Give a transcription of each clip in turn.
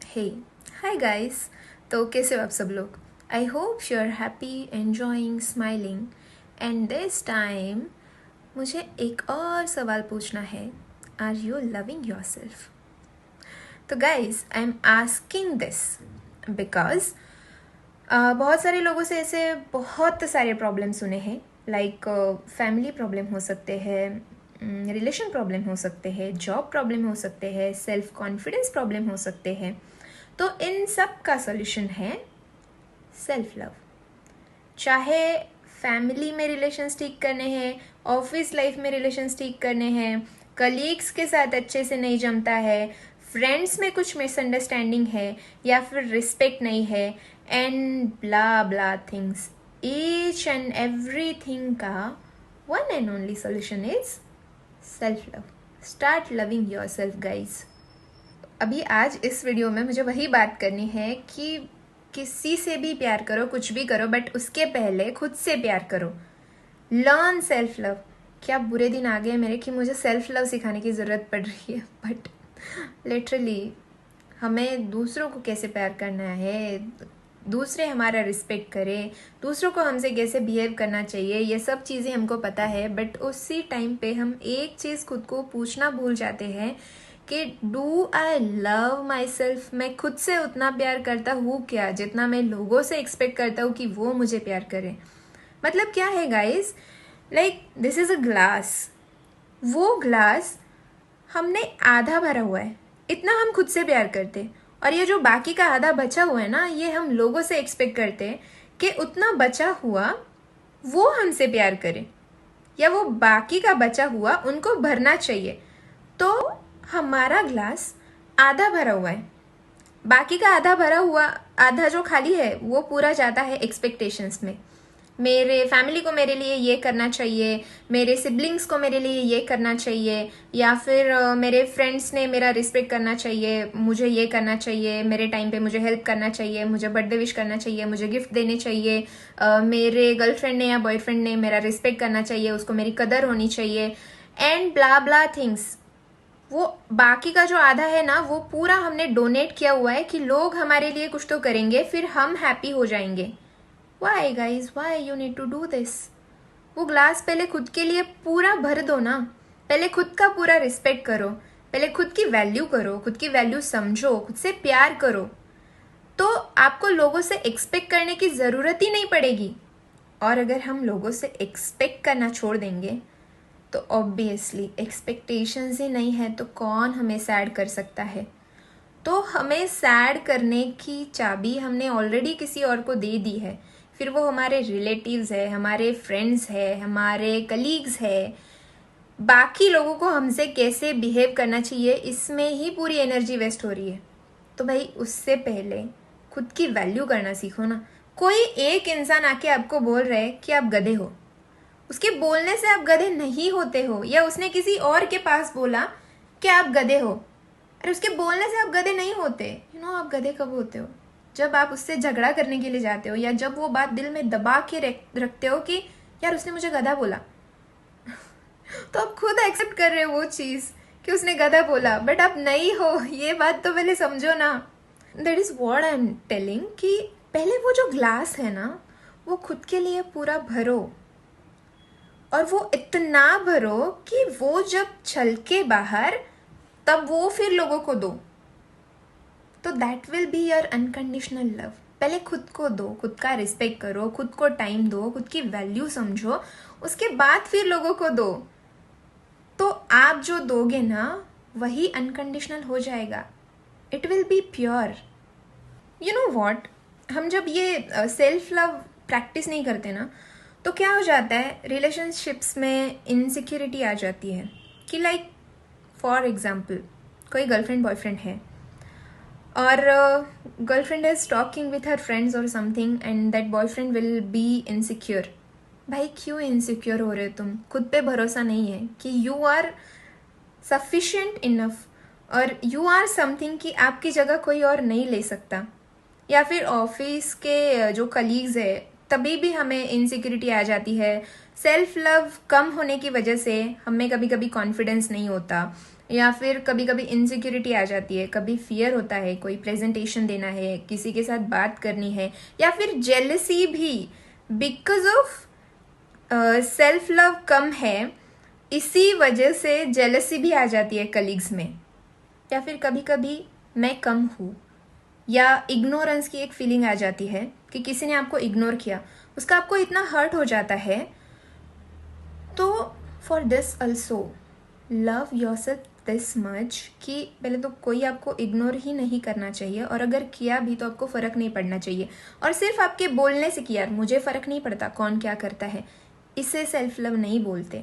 हे hi guys. तो कैसे हो आप सब लोग? I hope you are happy, enjoying, smiling. And this time मुझे एक और सवाल पूछना है, are you loving yourself? तो guys, I am asking this because बहुत सारे लोगों से ऐसे बहुत सारे प्रॉब्लम सुने हैं, लाइक फैमिली प्रॉब्लम हो सकते हैं, रिलेशन प्रॉब्लम हो सकते हैं, जॉब प्रॉब्लम हो सकते हैं, सेल्फ कॉन्फिडेंस प्रॉब्लम हो सकते हैं। तो इन सब का सोल्यूशन है सेल्फ लव। चाहे फैमिली में रिलेशंस ठीक करने हैं, ऑफिस लाइफ में रिलेशंस ठीक करने हैं, कलीग्स के साथ अच्छे से नहीं जमता है, फ्रेंड्स में कुछ मिसअंडरस्टैंडिंग है, या फिर रिस्पेक्ट नहीं है, and blah blah things, each and everything का one and only solution is self love. Start loving yourself guys. अभी आज इस वीडियो में मुझे वही बात करनी है कि किसी से भी प्यार करो, कुछ भी करो, बट उसके पहले खुद से प्यार करो। Learn self love. क्या बुरे दिन आ गए मेरे कि मुझे सेल्फ लव सिखाने की ज़रूरत पड़ रही है, बट लिटरली हमें दूसरों को कैसे प्यार करना है, दूसरे हमारा रिस्पेक्ट करें, दूसरों को हमसे कैसे बिहेव करना चाहिए, ये सब चीज़ें हमको पता है। बट उसी टाइम पे हम एक चीज़ खुद को पूछना भूल जाते हैं कि do I love my self? मैं खुद से उतना प्यार करता हूँ क्या जितना मैं लोगों से एक्सपेक्ट करता हूँ कि वो मुझे प्यार करें? मतलब क्या है guys, like this is a glass. वो ग्लास हमने आधा भरा हुआ है, इतना हम खुद से प्यार करते हैं, और ये जो बाकी का आधा बचा हुआ है ना, ये हम लोगों से एक्सपेक्ट करते हैं कि उतना बचा हुआ वो हमसे प्यार करें, या वो बाकी का बचा हुआ उनको भरना चाहिए। तो हमारा ग्लास आधा भरा हुआ है, बाकी का आधा भरा हुआ, आधा जो खाली है वो पूरा जाता है एक्सपेक्टेशंस में। मेरे फैमिली को मेरे लिए ये करना चाहिए, मेरे सिबलिंग्स को मेरे लिए ये करना चाहिए, या फिर मेरे फ्रेंड्स ने मेरा रिस्पेक्ट करना चाहिए, मुझे ये करना चाहिए, मेरे टाइम पे मुझे हेल्प करना चाहिए, मुझे बर्थडे विश करना चाहिए, मुझे गिफ्ट देने चाहिए, मेरे गर्लफ्रेंड ने या बॉयफ्रेंड ने मेरा रिस्पेक्ट करना चाहिए, उसको मेरी कदर होनी चाहिए, एंड ब्ला ब्ला थिंग्स। वो बाकी का जो आधा है ना, वो पूरा हमने डोनेट किया हुआ है कि लोग हमारे लिए कुछ तो करेंगे, फिर हम हैप्पी हो जाएंगे। Why guys, why you need to do this? वो ग्लास पहले खुद के लिए पूरा भर दो ना। पहले खुद का पूरा रिस्पेक्ट करो, पहले खुद की वैल्यू करो, खुद की वैल्यू समझो, खुद से प्यार करो, तो आपको लोगों से एक्सपेक्ट करने की ज़रूरत ही नहीं पड़ेगी। और अगर हम लोगों से एक्सपेक्ट करना छोड़ देंगे तो ऑब्वियसली एक्सपेक्टेशंस ही नहीं है तो कौन हमें सैड कर सकता है? तो हमें सैड करने की चाबी हमने ऑलरेडी किसी और को दे दी है, फिर वो हमारे रिलेटिव्स है, हमारे फ्रेंड्स है, हमारे कलीग्स है। बाकी लोगों को हमसे कैसे बिहेव करना चाहिए, इसमें ही पूरी एनर्जी वेस्ट हो रही है। तो भाई उससे पहले खुद की वैल्यू करना सीखो ना। कोई एक इंसान आके आपको बोल रहा है कि आप गधे हो, उसके बोलने से आप गधे नहीं होते हो, या उसने किसी और के पास बोला कि आप गधे हो, अरे उसके बोलने से आप गधे नहीं होते। आप गधे कब होते हो? जब आप उससे झगड़ा करने के लिए जाते हो, या जब वो बात दिल में दबा के रखते हो कि यार उसने मुझे गधा बोला तो आप खुद एक्सेप्ट कर रहे हो वो चीज़ कि उसने गधा बोला, बट आप नहीं हो, ये बात तो पहले समझो ना। That is what I am telling कि पहले वो जो ग्लास है ना, वो खुद के लिए पूरा भरो, और वो इतना भरो कि वो जब छलके बाहर तब वो फिर लोगों को दो। तो that will be your unconditional love. पहले खुद को दो, खुद का रिस्पेक्ट करो, खुद को टाइम दो, खुद की वैल्यू समझो, उसके बाद फिर लोगों को दो। तो आप जो दोगे ना, वही अनकंडीशनल हो जाएगा। It will be pure. You know what, हम जब ये सेल्फ लव प्रैक्टिस नहीं करते ना, तो क्या हो जाता है, रिलेशनशिप्स में इनसिक्योरिटी आ जाती है कि लाइक फॉर एग्जाम्पल कोई गर्लफ्रेंड बॉयफ्रेंड है, और girlfriend is talking with her friends और something, and that boyfriend will be insecure. भाई क्यों इनसिक्योर हो रहे हो तुम? खुद पे भरोसा नहीं है कि यू आर सफिशिएंट इनफ, और यू आर समथिंग कि आपकी जगह कोई और नहीं ले सकता। या फिर ऑफिस के जो कलीग्स है, तभी भी हमें इनसिक्योरिटी आ जाती है। सेल्फ लव कम होने की वजह से हमें कभी कभी कॉन्फिडेंस नहीं होता, या फिर कभी कभी इनसिक्योरिटी आ जाती है, कभी फियर होता है, कोई प्रेजेंटेशन देना है, किसी के साथ बात करनी है, या फिर जेलसी भी बिकॉज ऑफ सेल्फ लव कम है, इसी वजह से जेलसी भी आ जाती है कलीग्स में। या फिर कभी कभी मैं कम हूँ, या इग्नोरेंस की एक फीलिंग आ जाती है कि किसी ने आपको इग्नोर किया, उसका आपको इतना हर्ट हो जाता है। तो for this also love yourself this much कि पहले तो कोई आपको इग्नोर ही नहीं करना चाहिए, और अगर किया भी तो आपको फ़र्क नहीं पड़ना चाहिए। और सिर्फ आपके बोलने से कि यार मुझे फ़र्क नहीं पड़ता कौन क्या करता है, इसे सेल्फ लव नहीं बोलते।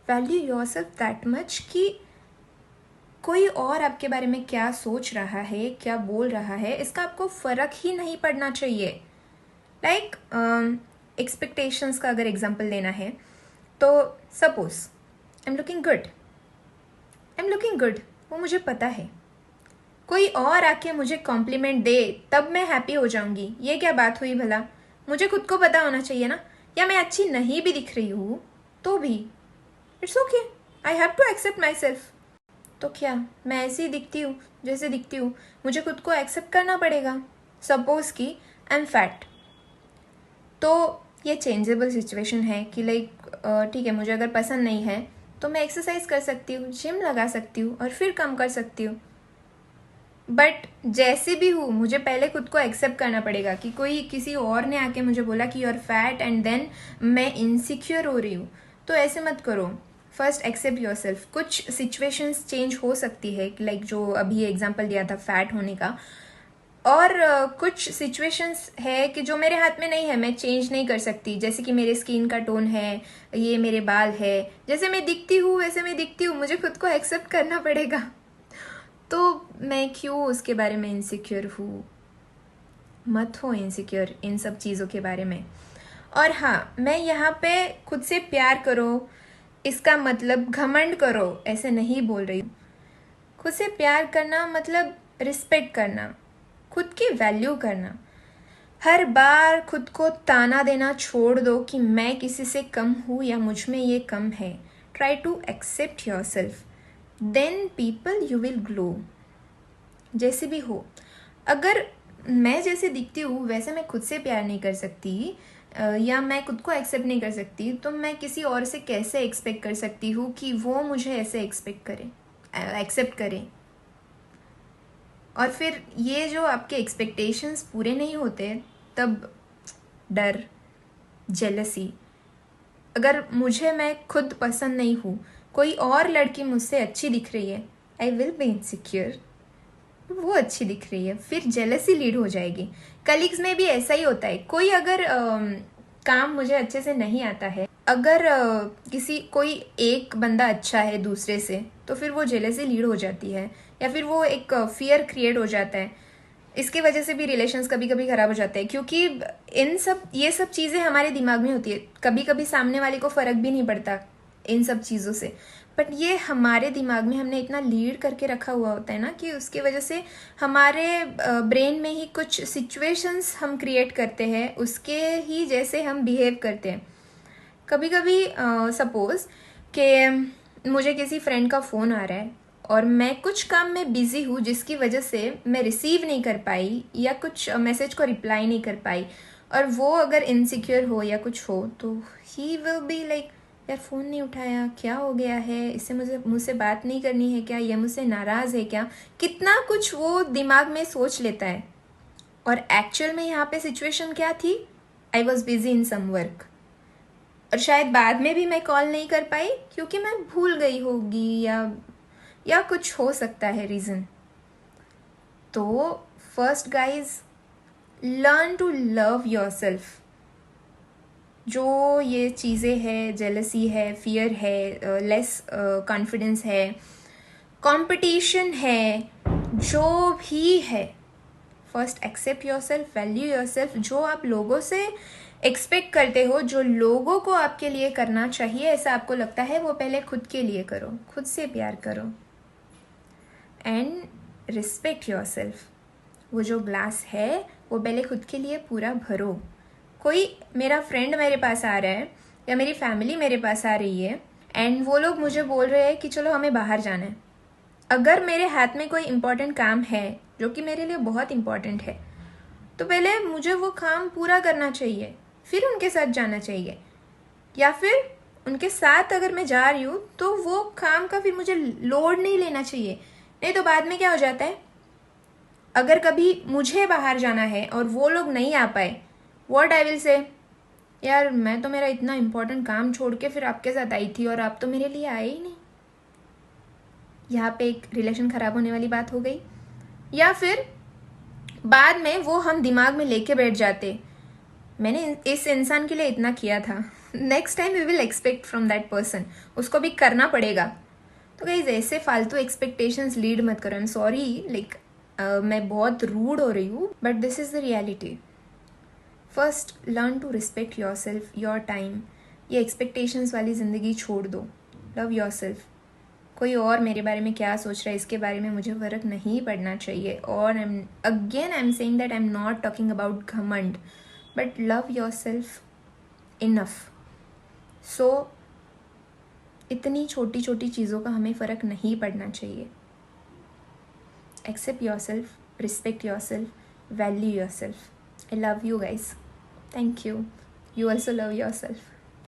वैल्यू योरसेल्फ दैट मच कि कोई और आपके बारे में क्या सोच रहा है, क्या बोल रहा है, इसका आपको फ़र्क ही नहीं पड़ना चाहिए। लाइक एक्सपेक्टेशंस का अगर एग्जांपल लेना है तो suppose I am looking good, वो मुझे पता है। कोई और आके मुझे कॉम्प्लीमेंट दे तब मैं हैप्पी हो जाऊंगी, ये क्या बात हुई भला? मुझे खुद को पता होना चाहिए ना। या मैं अच्छी नहीं भी दिख रही हूँ तो भी it's okay, I have to accept myself. तो क्या मैं ऐसी दिखती हूँ जैसे दिखती हूँ, मुझे खुद को एक्सेप्ट करना पड़ेगा। सपोज कि आई एम फैट, तो ये चेंजेबल सिचुएशन है कि लाइक ठीक है, मुझे अगर पसंद नहीं है तो मैं एक्सरसाइज कर सकती हूँ, जिम लगा सकती हूँ और फिर कम कर सकती हूँ। बट जैसे भी हूँ मुझे पहले खुद को एक्सेप्ट करना पड़ेगा कि कोई किसी और ने आके मुझे बोला कि you are fat and then मैं इनसिक्योर हो रही हूँ। तो ऐसे मत करो, फर्स्ट एक्सेप्ट योर सेल्फ। कुछ सिचुएशंस चेंज हो सकती है, लाइक जो अभी एग्जाम्पल दिया था फैट होने का, और कुछ सिचुएशंस है कि जो मेरे हाथ में नहीं है, मैं चेंज नहीं कर सकती। जैसे कि मेरे स्किन का टोन है, ये मेरे बाल है, जैसे मैं दिखती हूँ वैसे मैं दिखती हूँ, मुझे खुद को एक्सेप्ट करना पड़ेगा। तो मैं क्यों उसके बारे में इनसिक्योर हूँ? मत हो इनसिक्योर इन सब चीज़ों के बारे में। और हाँ, मैं यहाँ पे खुद से प्यार करो, इसका मतलब घमंड करो ऐसे नहीं बोल रही हूँ। खुद से प्यार करना मतलब रिस्पेक्ट करना, खुद की वैल्यू करना। हर बार खुद को ताना देना छोड़ दो कि मैं किसी से कम हूँ या मुझ में ये कम है। Try to accept yourself, then people you will glow. जैसे भी हो, अगर मैं जैसे दिखती हूँ वैसे मैं खुद से प्यार नहीं कर सकती, या मैं खुद को एक्सेप्ट नहीं कर सकती, तो मैं किसी और से कैसे एक्सपेक्ट कर सकती हूँ कि वो मुझे ऐसे एक्सपेक्ट करे, एक्सेप्ट करे। और फिर ये जो आपके एक्सपेक्टेशंस पूरे नहीं होते, तब डर, जेलसी। अगर मैं खुद पसंद नहीं हूँ, कोई और लड़की मुझसे अच्छी दिख रही है, आई विल बी इनसिक्योर। वो अच्छी दिख रही है, फिर जेलसी लीड हो जाएगी। कलीग्स में भी ऐसा ही होता है। कोई अगर काम मुझे अच्छे से नहीं आता है, अगर कोई एक बंदा अच्छा है दूसरे से, तो फिर वो जेलसी लीड हो जाती है, या फिर वो एक फियर क्रिएट हो जाता है। इसकी वजह से भी रिलेशंस कभी कभी खराब हो जाते हैं, क्योंकि ये सब चीज़ें हमारे दिमाग में होती है। कभी कभी सामने वाले को फ़र्क भी नहीं पड़ता इन सब चीज़ों से, बट ये हमारे दिमाग में हमने इतना लीड करके रखा हुआ होता है ना, कि उसकी वजह से हमारे ब्रेन में ही कुछ सिचुएशंस हम क्रिएट करते हैं, उसके ही जैसे हम बिहेव करते हैं। कभी कभी सपोज कि मुझे किसी फ्रेंड का फ़ोन आ रहा है और मैं कुछ काम में बिज़ी हूँ, जिसकी वजह से मैं रिसीव नहीं कर पाई या कुछ मैसेज को रिप्लाई नहीं कर पाई, और वो अगर इनसिक्योर हो या कुछ हो, तो ही विल बी लाइक, यार फ़ोन नहीं उठाया, क्या हो गया है, इससे मुझसे बात नहीं करनी है क्या, ये मुझसे नाराज़ है क्या, कितना कुछ वो दिमाग में सोच लेता है। और एक्चुअल में यहाँ पे सिचुएशन क्या थी? I was busy in some work, और शायद बाद में भी मैं कॉल नहीं कर पाई क्योंकि मैं भूल गई होगी, या कुछ हो सकता है रीज़न। तो first guys, learn to love yourself. जो ये चीज़ें हैं, जेलसी है, फियर है, लेस कॉन्फिडेंस है, कंपटीशन है, जो भी है, first accept yourself, value yourself. जो आप लोगों से एक्सपेक्ट करते हो, जो लोगों को आपके लिए करना चाहिए ऐसा आपको लगता है, वो पहले खुद के लिए करो, खुद से प्यार करो, एंड रिस्पेक्ट योरसेल्फ। वो जो ग्लास है वो पहले खुद के लिए पूरा भरो। कोई मेरा फ्रेंड मेरे पास आ रहा है या मेरी फैमिली मेरे पास आ रही है, एंड वो लोग मुझे बोल रहे हैं कि चलो हमें बाहर जाना है। अगर मेरे हाथ में कोई इम्पोर्टेंट काम है जो कि मेरे लिए बहुत इम्पोर्टेंट है, तो पहले मुझे वो काम पूरा करना चाहिए, फिर उनके साथ जाना चाहिए। या फिर उनके साथ अगर मैं जा रही हूँ तो वो काम का फिर मुझे लोड नहीं लेना चाहिए। नहीं तो बाद में क्या हो जाता है, अगर कभी मुझे बाहर जाना है और वो लोग नहीं आ पाए, व्हाट आई विल से, यार मैं तो मेरा इतना इम्पोर्टेंट काम छोड़ के फिर आपके साथ आई थी और आप तो मेरे लिए आए ही नहीं। यहाँ पे एक रिलेशन ख़राब होने वाली बात हो गई। या फिर बाद में वो हम दिमाग में लेके बैठ जाते, मैंने इस इंसान के लिए इतना किया था, next time we will expect from that person, उसको भी करना पड़ेगा। तो गाइज ऐसे फालतू एक्सपेक्टेशंस लीड मत करो। आई एम सॉरी, लाइक मैं बहुत रूड हो रही हूँ, but this is the reality. First learn to respect yourself, your time. ये एक्सपेक्टेशंस वाली ज़िंदगी छोड़ दो, लव योर सेल्फ। कोई और मेरे बारे में क्या सोच रहा है इसके बारे में मुझे फ़र्क नहीं पड़ना चाहिए। और I am saying that I am not talking about घमंड, but love yourself enough. So इतनी छोटी छोटी चीज़ों का हमें फ़र्क नहीं पड़ना चाहिए। Accept yourself, respect yourself, value yourself. I love you guys. Thank you. You also love yourself.